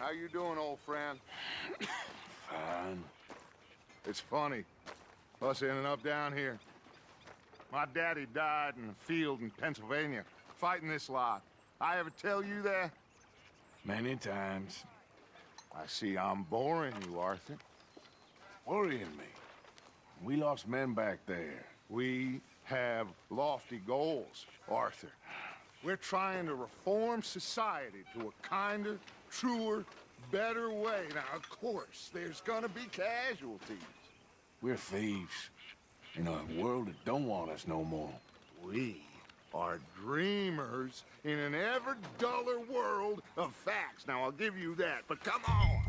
How you doing, old friend? Fine. It's funny, us ending up down here. My daddy died in a field in Pennsylvania, fighting this lot. I ever tell you that? Many times. I see I'm boring you, Arthur. Worrying me. We lost men back there. We have lofty goals, Arthur. We're trying to reform society to a kinder, truer, better way. Now, of course, there's gonna be casualties. We're thieves. In a world that don't want us no more. We are dreamers in an ever duller world of facts. Now, I'll give you that, but come on.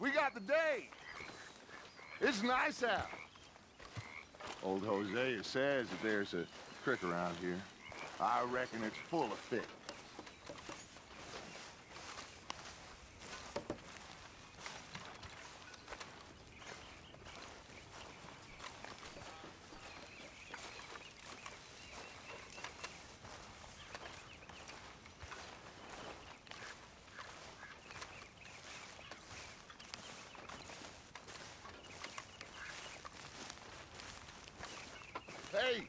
We got the day. It's nice out. Old Hosea says that there's a creek around here. I reckon it's full of fish. Hey,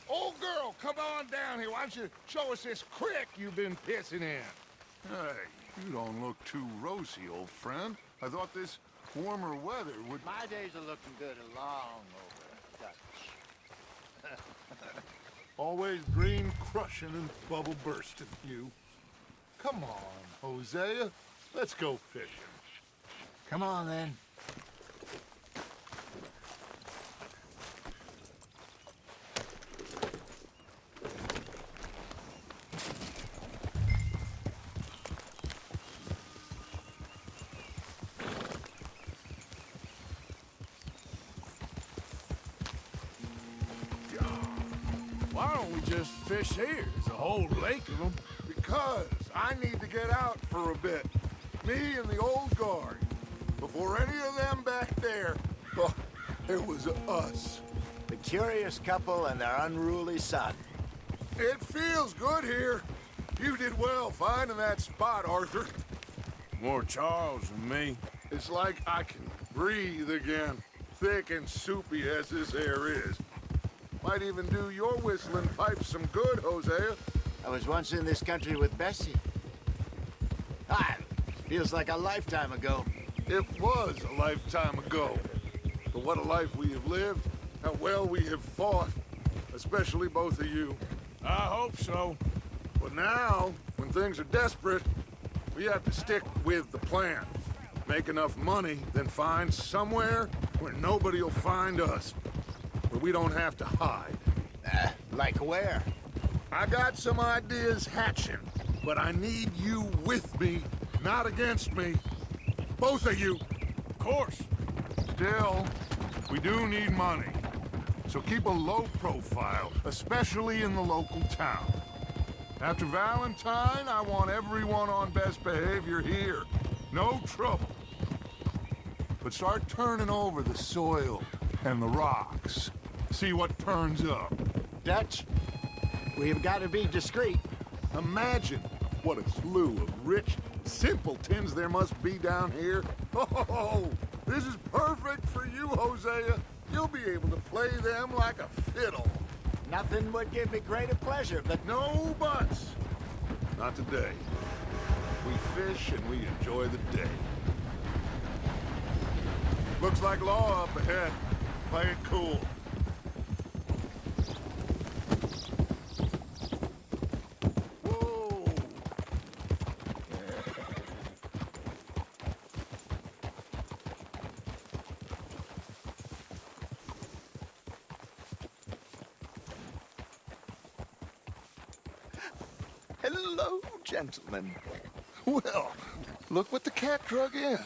old girl, come on down here. Why don't you show us this creek you've been pissing in? Hey, you don't look too rosy, old friend. I thought this warmer weather would... My days are looking good along over Dutch. Always dream crushing and bubble bursting, you. Come on, Hosea. Let's go fishing. Come on, then. Why don't we just fish here? There's a whole lake of them. Because I need to get out for a bit. Me and the old guard. Before any of them back there, oh, it was us. The curious couple and their unruly son. It feels good here. You did well finding that spot, Arthur. More Charles than me. It's like I can breathe again. Thick and soupy as this air is. Might even do your whistling pipes some good, Hosea. I was once in this country with Bessie. Feels like a lifetime ago. It was a lifetime ago. But what a life we have lived. How well we have fought. Especially both of you. I hope so. But now, when things are desperate, we have to stick with the plan. Make enough money, then find somewhere where nobody will find us. Where we don't have to hide. Like where? I got some ideas hatching, but I need you with me, not against me. Both of you. Of course. Still, we do need money. So keep a low profile, especially in the local town. After Valentine, I want everyone on best behavior here. No trouble. But start turning over the soil and the rocks. See what turns up. Dutch, we've got to be discreet. Imagine what a slew of rich simpletons there must be down here. Oh, this is perfect for you, Hosea. You'll be able to play them like a fiddle. Nothing would give me greater pleasure, but No buts. Not today. We fish and we enjoy the day. Looks like law up ahead. Play it cool. Whoa. Hello, gentlemen. Well, look what the cat drug in.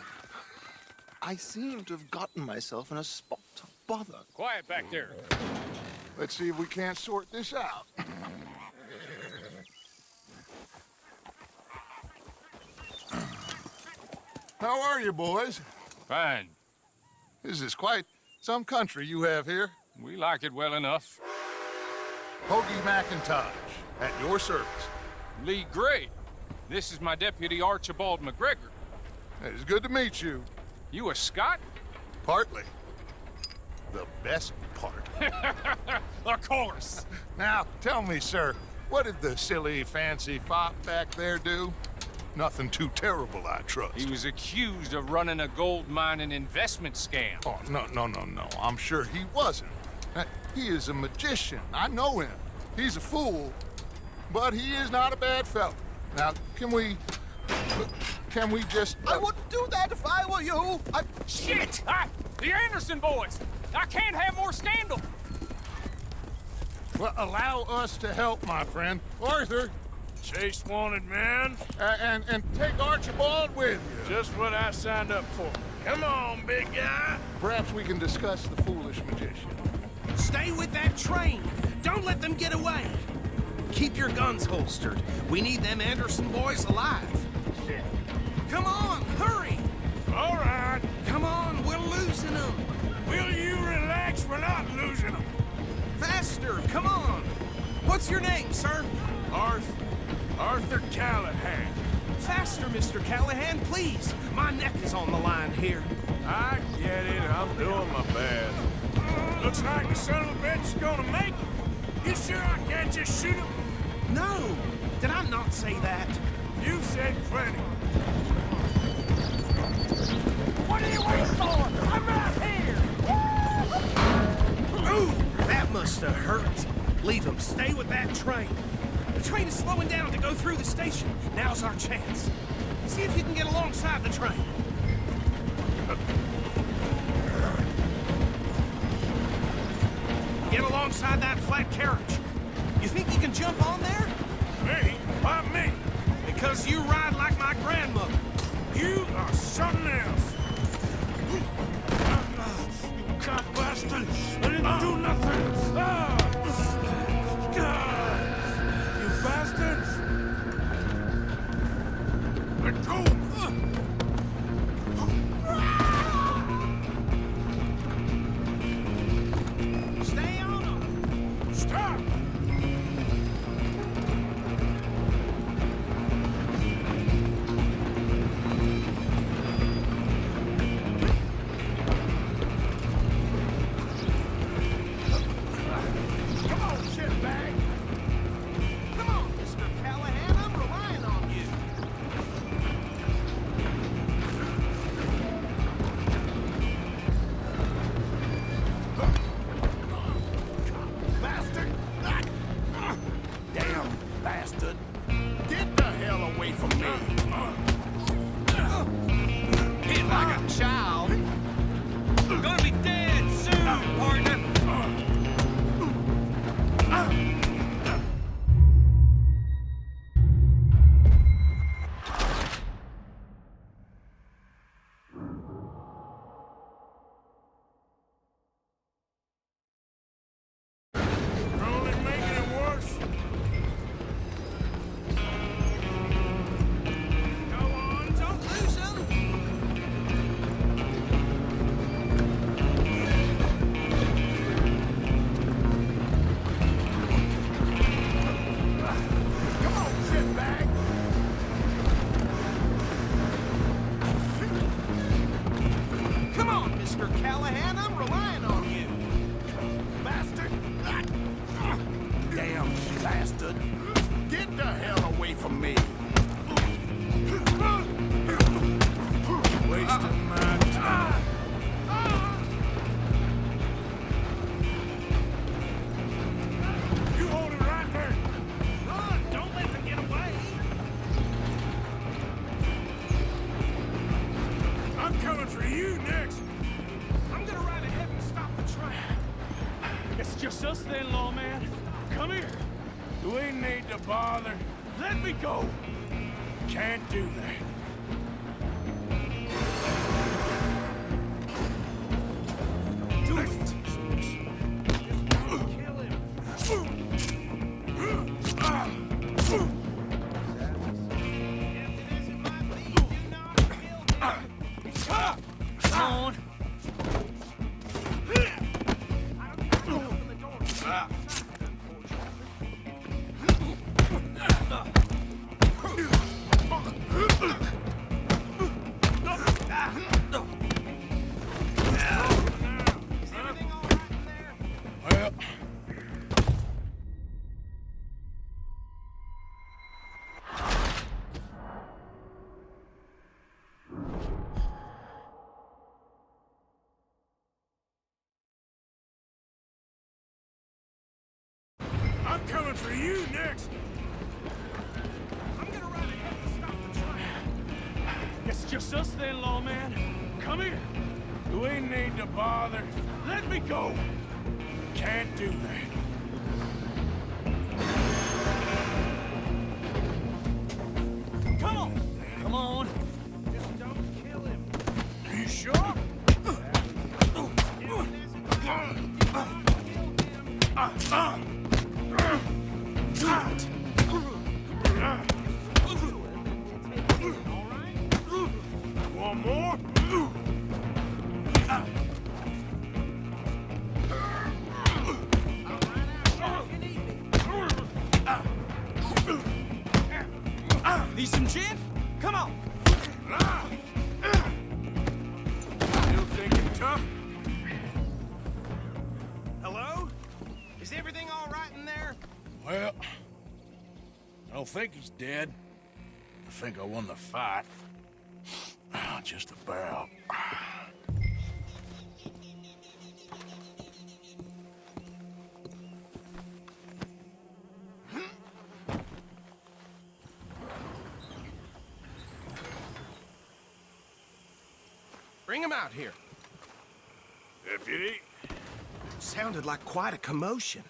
I seem to have gotten myself in a spot of bother. Quiet back there. Let's see if we can't sort this out. How are you, boys? Fine. This is quite some country you have here. We like it well enough. Hoagie McIntosh, at your service. Lee Gray. This is my deputy, Archibald McGregor. It's good to meet you. You a Scot? Partly. The best part. Of course. Now, tell me, sir, what did the silly, fancy fop back there do? Nothing too terrible, I trust. He was accused of running a gold mining investment scam. Oh, no. I'm sure he wasn't. He is a magician. I know him. He's a fool, but he is not a bad fellow. Now, can we just... I wouldn't do that if I were you. Shit! The Anderson boys! I can't have more scandal! Well, allow us to help, my friend. Arthur, Chase wanted man. and take Archibald with you. Just what I signed up for. Come on, big guy. Perhaps we can discuss the foolish magician. Stay with that train. Don't let them get away. Keep your guns holstered. We need them Anderson boys alive. Come on, hurry! All right. Come on, we're losing them. Will you relax? We're not losing them. Faster, come on. What's your name, sir? Arthur Callahan. Faster, Mr. Callahan, please. My neck is on the line here. I get it. I'm doing my best. Looks like the son of a bitch is gonna make it. You sure I can't just shoot him? No, did I not say that? You said plenty. What are you waiting for? I'm right here! Ooh, that must have hurt. Leave him. Stay with that train. The train is slowing down to go through the station. Now's our chance. See if you can get alongside the train. Get alongside that flat carriage. You think you can jump on there? Me? Why me? Because you ride like my grandmother. You are something else. You cock bastard! I didn't do nothing! You bastards! Let go! Stay on them! Stop! Come on, shitbag! Come on, Mr. Callahan, I'm relying on you. Bastard! Damn bastard! Get the hell away from me! Hit like a child. Gonna be dead soon, partner. You're only making it worse. Go on, don't lose them. Come on, shitbag! Come on, Mr. Callahan, I'm relying on you. Bastard! Damn bastard! Get the hell away from me! Wasting my time. You hold it right there! Run, don't let them get away. I'm coming for you next! I'm gonna ride ahead and stop the train. It's just us then, lawman. Come here. Do we need to bother? Let me go. Can't do that. Do it. Kill him. If it isn't my lead, do not kill me. Come on. Open the door. are you next? I'm gonna ride ahead and stop the train. It's just us then, lawman. Come here. We need to bother. Let me go. Can't do that. Come on! Come on! Just don't kill him. You sure? One more? Need some gin? Come on! Still thinking tough? Hello? Is everything all right in there? Well, I don't think he's dead. I think I won the fight. Just about. Bring him out here. Deputy, Sounded like quite a commotion.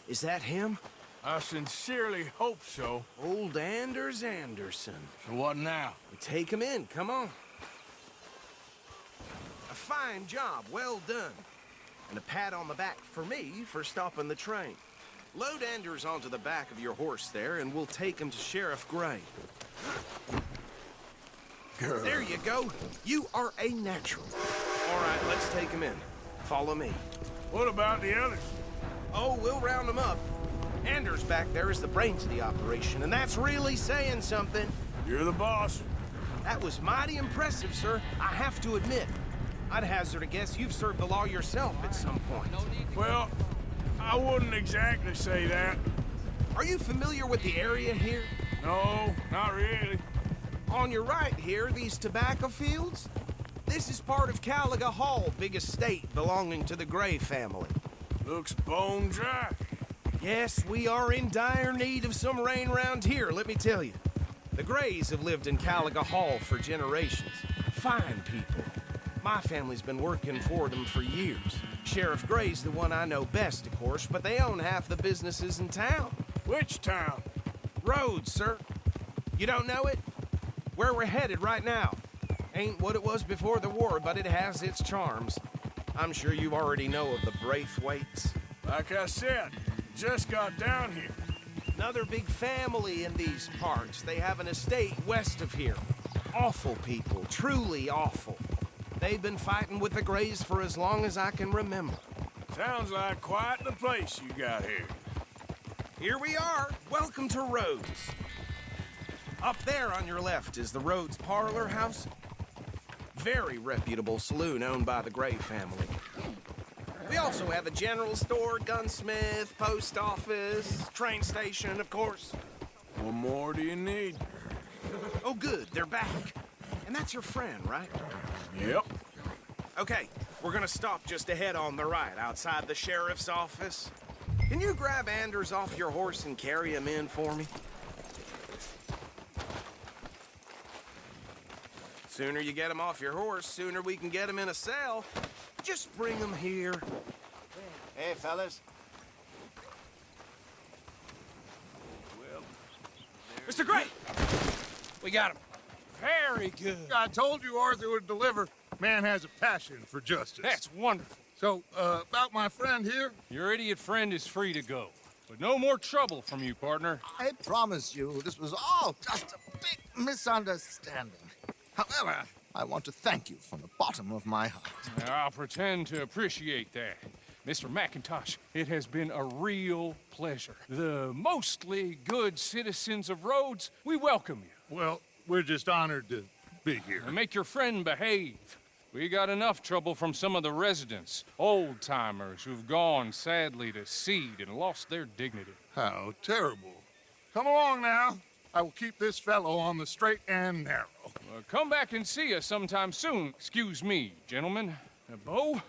Is that him? I sincerely hope so. Old Anders Anderson. So what now? We take him in, come on. A fine job, well done. And a pat on the back for me for stopping the train. Load Anders onto the back of your horse there, and we'll take him to Sheriff Gray. Girl. There you go. You are a natural. All right, let's take him in. Follow me. What about the others? Oh, we'll round them up. Anders back there is the brains of the operation, and that's really saying something. You're the boss. That was mighty impressive, sir. I have to admit. I'd hazard a guess you've served the law yourself at some point. Well, I wouldn't exactly say that. Are you familiar with the area here? No, not really. On your right here, these tobacco fields? This is part of Caliga Hall, big estate belonging to the Gray family. Looks bone dry. Yes, we are in dire need of some rain round here, let me tell you. The Grays have lived in Caliga Hall for generations. Fine people. My family's been working for them for years. Sheriff Gray's the one I know best, of course, but they own half the businesses in town. Which town? Rhodes, sir. You don't know it? Where we're headed right now. Ain't what it was before the war, but it has its charms. I'm sure you already know of the Braithwaites. Like I said, just got down here. Another big family in these parts. They have an estate west of here. Awful people, truly awful. They've been fighting with the Grays for as long as I can remember. Sounds like quite the place you got here. Here we are. Welcome to Rhodes. Up there on your left is the Rhodes Parlor House. Very reputable saloon owned by the Gray family. We also have a general store, gunsmith, post office, train station, of course. What more do you need? Oh, good, they're back. And that's your friend, right? Yep. Okay, we're gonna stop just ahead on the right, outside the sheriff's office. Can you grab Anders off your horse and carry him in for me? Sooner you get him off your horse, sooner we can get him in a cell. Just bring him here. Hey, fellas. Mr. Gray! We got him. Very good. I told you Arthur would deliver. Man has a passion for justice. That's wonderful. So, about my friend here, Your idiot friend is free to go. But no more trouble from you, partner. I promise you, this was all just a big misunderstanding. However, I want to thank you from the bottom of my heart. I'll pretend to appreciate that. Mr. McIntosh, it has been a real pleasure. The mostly good citizens of Rhodes, we welcome you. well, we're just honored to be here. And make your friend behave. We got enough trouble from some of the residents, old-timers who've gone, sadly, to seed and lost their dignity. How terrible. Come along now. I will keep this fellow on the straight and narrow. Come back and see us sometime soon. Excuse me, gentlemen. Bo,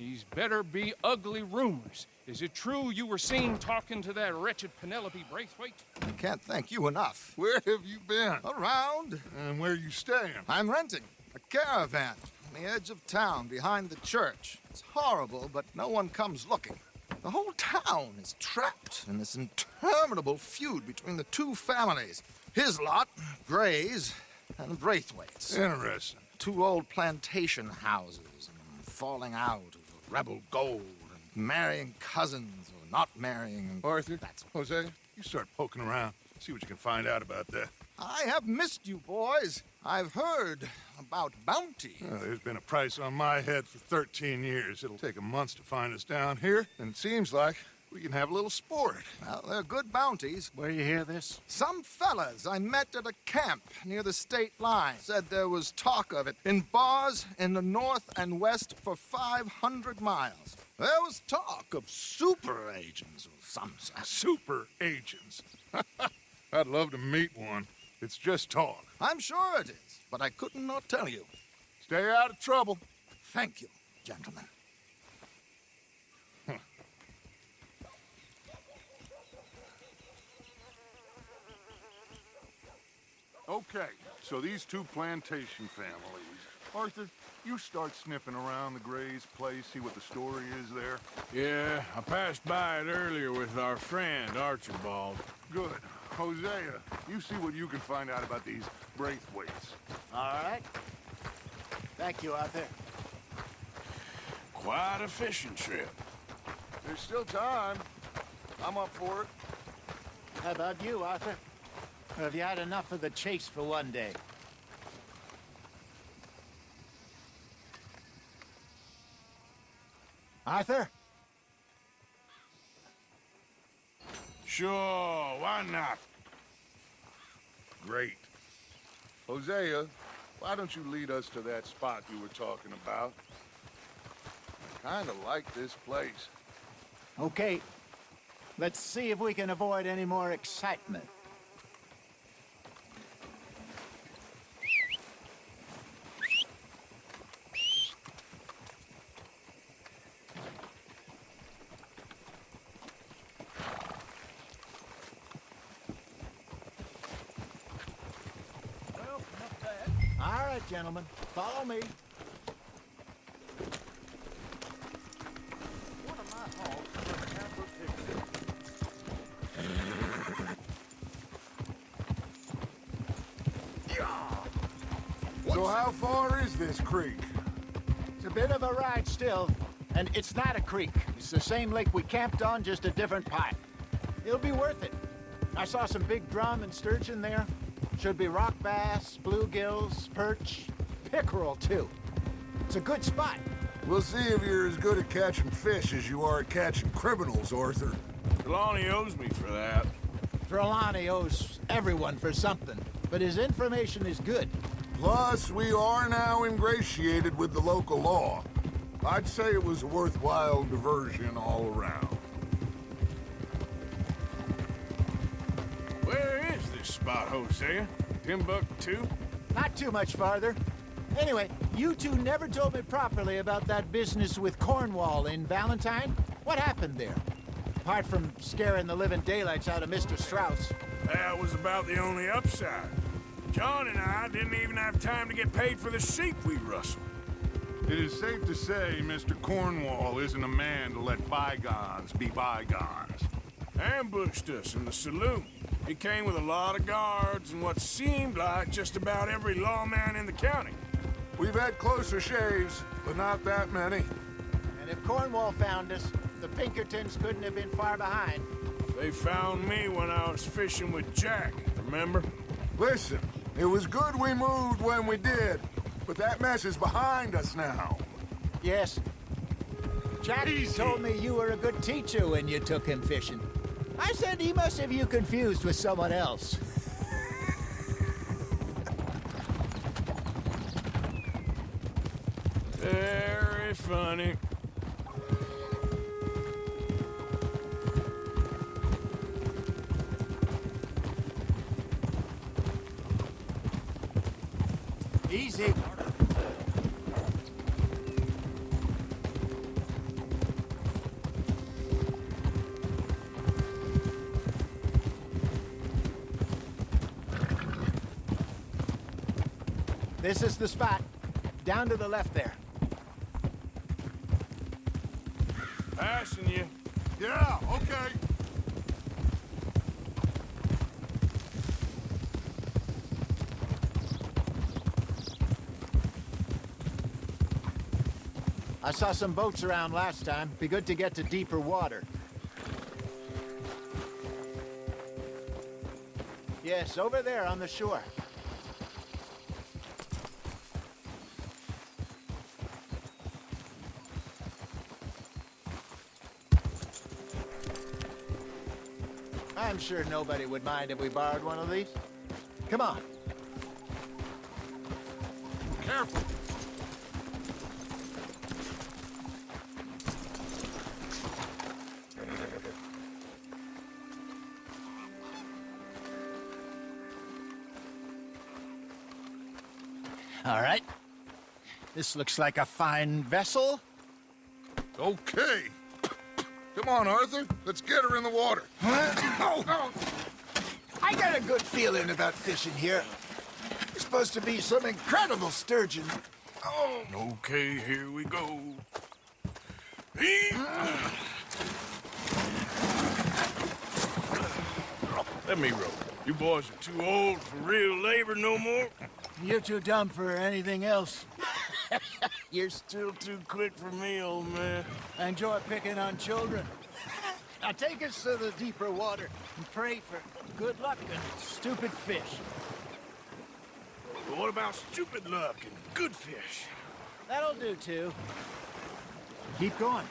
These better be ugly rumors. Is it true you were seen talking to that wretched Penelope Braithwaite? I can't thank you enough. Where have you been? Around. And where you staying? I'm renting a caravan on the edge of town behind the church. It's horrible, but no one comes looking. The whole town is trapped in this interminable feud between the two families. His lot, Gray's, and Braithwaite's. Interesting. Two old plantation houses, and falling out over rebel gold, and marrying cousins or not marrying. And Arthur, Hosea, you start poking around. See what you can find out about that. I have missed you, boys. I've heard about bounty. There's been a price on my head for 13 years. It'll take 'em months to find us down here, and it seems like we can have a little sport. Well, they're good bounties. Where you hear this? Some fellas I met at a camp near the state line said there was talk of it in bars in the north and west for 500 miles. There was talk of super agents or some such. Super agents. I'd love to meet one. It's just talk. I'm sure it is, but I couldn't not tell you. Stay out of trouble. Thank you, gentlemen. Okay, so these two plantation families. Arthur, you start sniffing around the Gray's place, see what the story is there. Yeah, I passed by it earlier with our friend, Archibald. Good. Hosea, you see what you can find out about these Braithwaites. All right. Thank you, Arthur. Quite a fishing trip. There's still time. I'm up for it. How about you, Arthur? Or have you had enough of the chase for one day? Arthur? Sure, why not? Great. Hosea, why don't you lead us to that spot you were talking about? I kind of like this place. Okay. Let's see if we can avoid any more excitement. All right, gentlemen, follow me. One of my halls is Campo So how far is this creek? It's a bit of a ride still, and it's not a creek. It's the same lake we camped on, just a different pipe. It'll be worth it. I saw some big drum and sturgeon there. Should be rock bass, bluegills, perch, pickerel, too. It's a good spot. We'll see if you're as good at catching fish as you are at catching criminals, Arthur. Trelawney owes me for that. Trelawney owes everyone for something, but his information is good. Plus, we are now ingratiated with the local law. I'd say it was a worthwhile diversion all around. Where is this spot, Hosea? Timbuktu? Not too much farther. Anyway, you two never told me properly about that business with Cornwall in Valentine. What happened there? Apart from scaring the living daylights out of Mr. Strauss. That was about the only upside. John and I didn't even have time to get paid for the sheep we rustled. It is safe to say Mr. Cornwall isn't a man to let bygones be bygones. Ambushed us in the saloon. He came with a lot of guards and what seemed like just about every lawman in the county. We've had closer shaves, but not that many. And if Cornwall found us, the Pinkertons couldn't have been far behind. They found me when I was fishing with Jack, remember? Listen, it was good we moved when we did, but that mess is behind us now. Yes. Jack told me you were a good teacher when you took him fishing. I said he must have you confused with someone else. Very funny. Easy. This is the spot. Down to the left there. Passing you. Yeah, okay. I saw some boats around last time. Be good to get to deeper water. Yes, over there on the shore. I'm sure nobody would mind if we borrowed one of these. Come on. Careful. All right. This looks like a fine vessel. Okay. Come on, Arthur. Let's get her in the water. I got a good feeling about fishing here. There's supposed to be some incredible sturgeon. Oh, Okay, here we go. Let me row. You boys are too old for real labor no more. You're too dumb for anything else. You're still too quick for me, old man. I enjoy picking on children. Now take us to the deeper water and pray for good luck and stupid fish. But what about stupid luck and good fish? That'll do too. Keep going.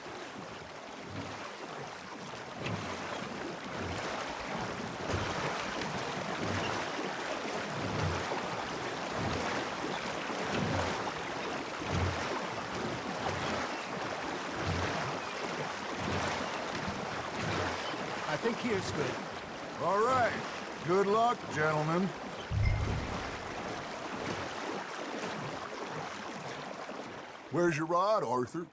I think here's good. All right. Good luck, gentlemen. Where's your rod, Arthur?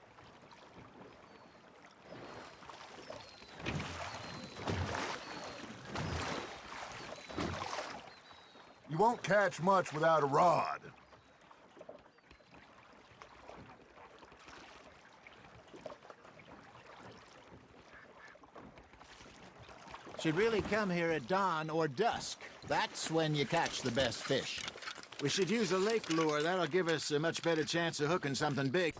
You won't catch much without a rod. Should really come here at dawn or dusk. That's when you catch the best fish. We should use a lake lure. That'll give us a much better chance of hooking something big.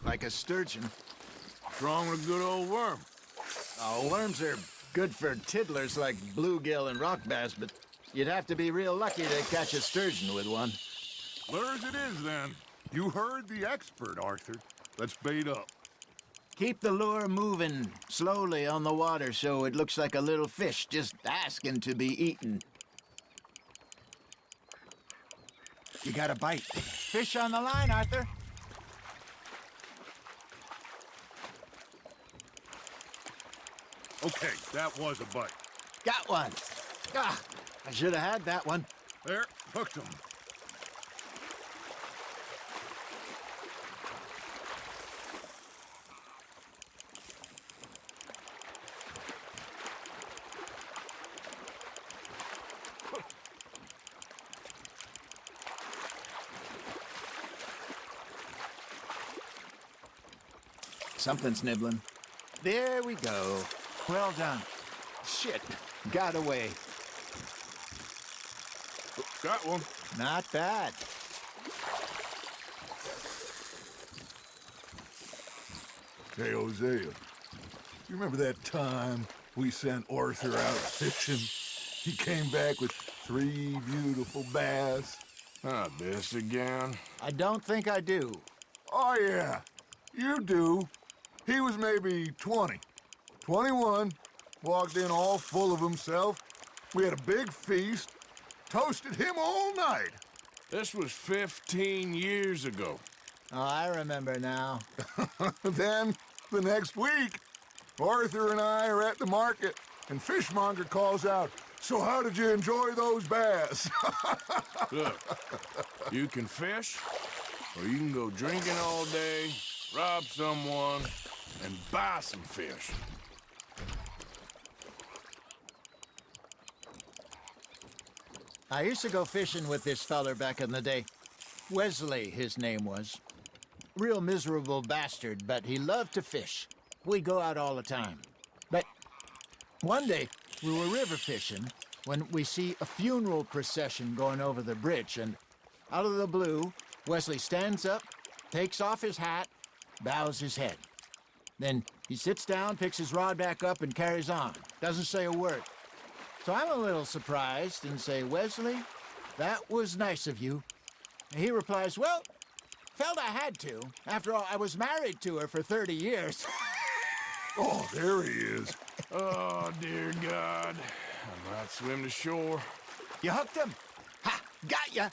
Like a sturgeon. What's wrong with a good old worm? Oh, worms are good for tiddlers like bluegill and rock bass, but you'd have to be real lucky to catch a sturgeon with one. Lures it is, then. You heard the expert, Arthur. Let's bait up. Keep the lure moving slowly on the water so it looks like a little fish just asking to be eaten. You got a bite. Fish on the line, Arthur. Okay, that was a bite. Got one. Ah, I should have had that one. There, hooked him. Something's nibbling. There we go. Well done. Shit, got away. Got one. Not bad. Hey, Hosea, you remember that time we sent Arthur out fishing? He came back with 3 beautiful bass. Ah, this again? I don't think I do. Oh, yeah, you do. He was maybe 20, 21, walked in all full of himself. We had a big feast, toasted him all night. This was 15 years ago. Oh, I remember now. Then, the next week, Arthur and I are at the market, and Fishmonger calls out, "So how did you enjoy those bass?" Look, you can fish, or you can go drinking all day, rob someone, and buy some fish. I used to go fishing with this feller back in the day. Wesley, his name was. Real miserable bastard, but he loved to fish. We'd go out all the time. But one day, we were river fishing when we see a funeral procession going over the bridge, and out of the blue, Wesley stands up, takes off his hat, bows his head. Then he sits down, picks his rod back up, and carries on. Doesn't say a word. So I'm a little surprised and say, Wesley, that was nice of you. And he replies, well, felt I had to. After all, I was married to her for 30 years. Oh, there he is. Oh, dear God. I might swim to shore. You hooked him? Ha! Got ya!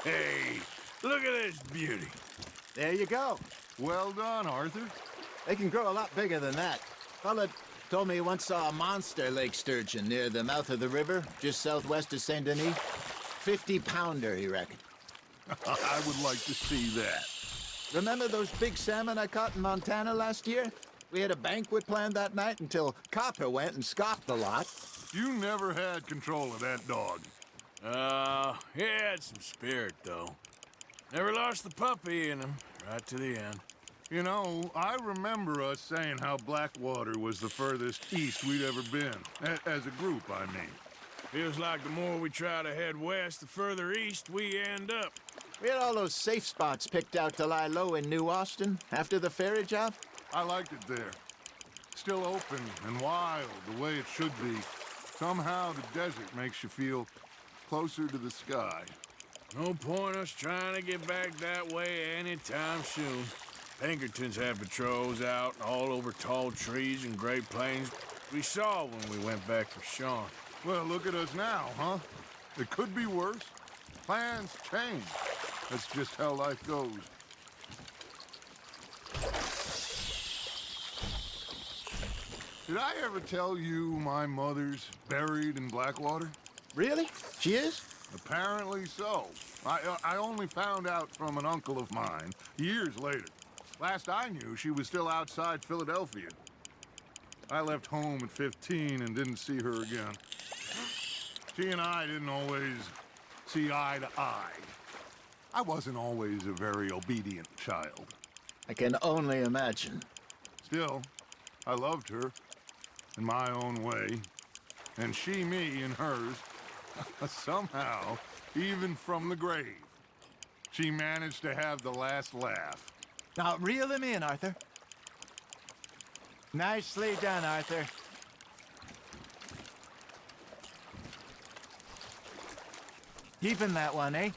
Hey, look at this beauty. There you go. Well done, Arthur. They can grow a lot bigger than that. Fella told me he once saw a monster lake sturgeon near the mouth of the river, just southwest of Saint Denis. 50-pounder, he reckoned. I would like to see that. Remember those big salmon I caught in Montana last year? We had a banquet planned that night until Copper went and scoffed the lot. You never had control of that dog. He had some spirit, though. Never lost the puppy in him, right to the end. You know, I remember us saying how Blackwater was the furthest east we'd ever been. As a group, I mean. Feels like the more we try to head west, the further east we end up. We had all those safe spots picked out to lie low in New Austin after the ferry job. I liked it there. Still open and wild, the way it should be. Somehow the desert makes you feel closer to the sky. No point us trying to get back that way anytime soon. Pinkertons had patrols out all over tall trees and Great Plains. We saw when we went back for Sean. Well, look at us now, huh? It could be worse. Plans change. That's just how life goes. Did I ever tell you my mother's buried in Blackwater? Really? She is? Apparently so. I only found out from an uncle of mine years later. Last I knew, she was still outside Philadelphia. I left home at 15 and didn't see her again. She and I didn't always see eye to eye. I wasn't always a very obedient child. I can only imagine. Still, I loved her in my own way, and she me in hers. Somehow, even from the grave, she managed to have the last laugh. Now, reel him in, Arthur. Nicely done, Arthur. Keeping that one, eh?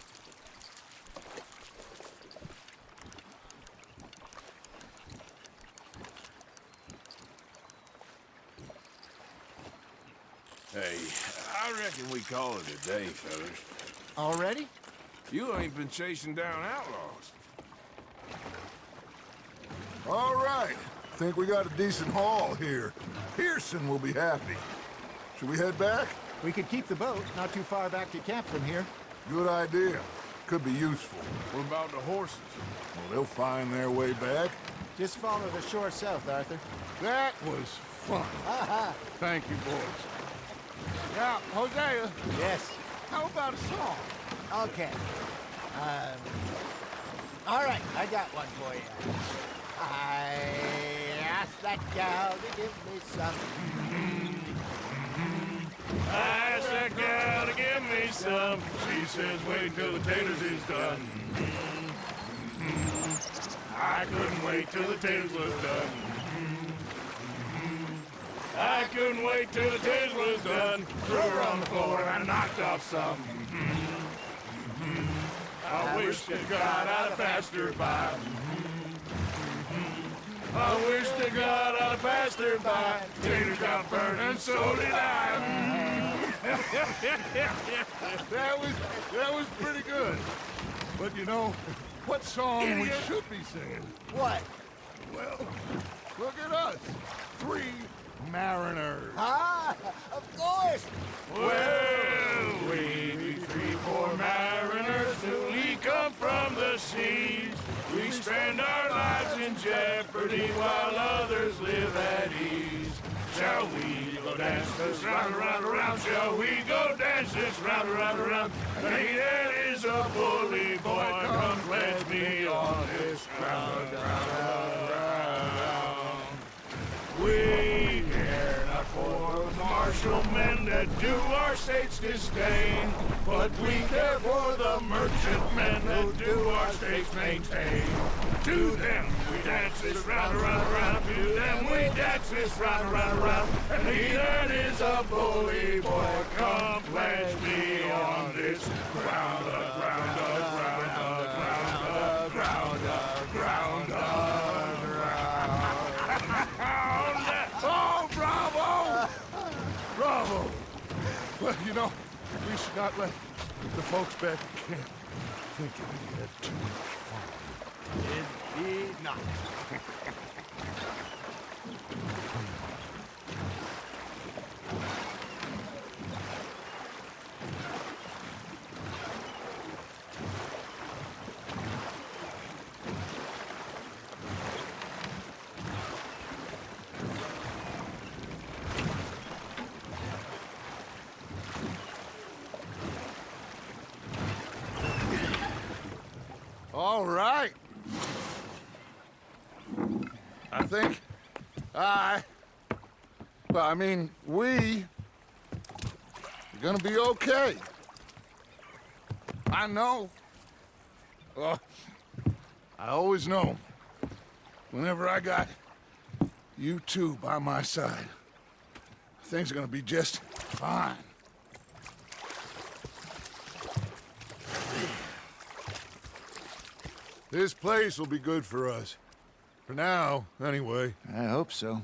Hey, I reckon we call it a day, fellas. Already? You ain't been chasing down outlaws. All right. Think we got a decent haul here. Pearson will be happy. Should we head back? We could keep the boat not too far back to camp from here. Good idea. Could be useful. What about the horses? Well, they'll find their way back. Just follow the shore south, Arthur. That was fun. Thank you, boys. Now, Hosea, Yes. how about a song? Okay. All right, I got one for you. I asked that gal to give me some. I asked that gal to give me some. She says, wait till the taters is done. I couldn't wait till the taters was done. I couldn't wait till the taters was done. Threw her on the floor and I knocked off some. I wish to God I'd have passed her by. I wish to God I'd have passed her by. Taters got burned and so did I. That was pretty good. But you know, what song we should be singing? What? Well, look at us. 3 mariners. Ah, of course. Well, we be 3 poor mariners newly come from the seas. We spend our lives in jeopardy while others live at ease. Shall we go dance this round, around, around? Shall we go dance this round, around, around? Hey, there is a bully boy, come pledge me on this round, round, round. We care not for the martial men that do our state's disdain, but we care for the merchant men that do our state's maintain. To them we dance this round, around, around. To them we dance this round, around, around. And he that is a bully boy, come pledge me on this ground, ground, ground, ground, ground, ground, ground, ground. Oh, bravo! Bravo! Well, you know, we should not let the folks back at camp think we had too much fun. Indeed not. All right. I think we are gonna be okay. I know. I always know. Whenever I got you two by my side, things are gonna be just fine. This place will be good for us. For now, anyway. I hope so.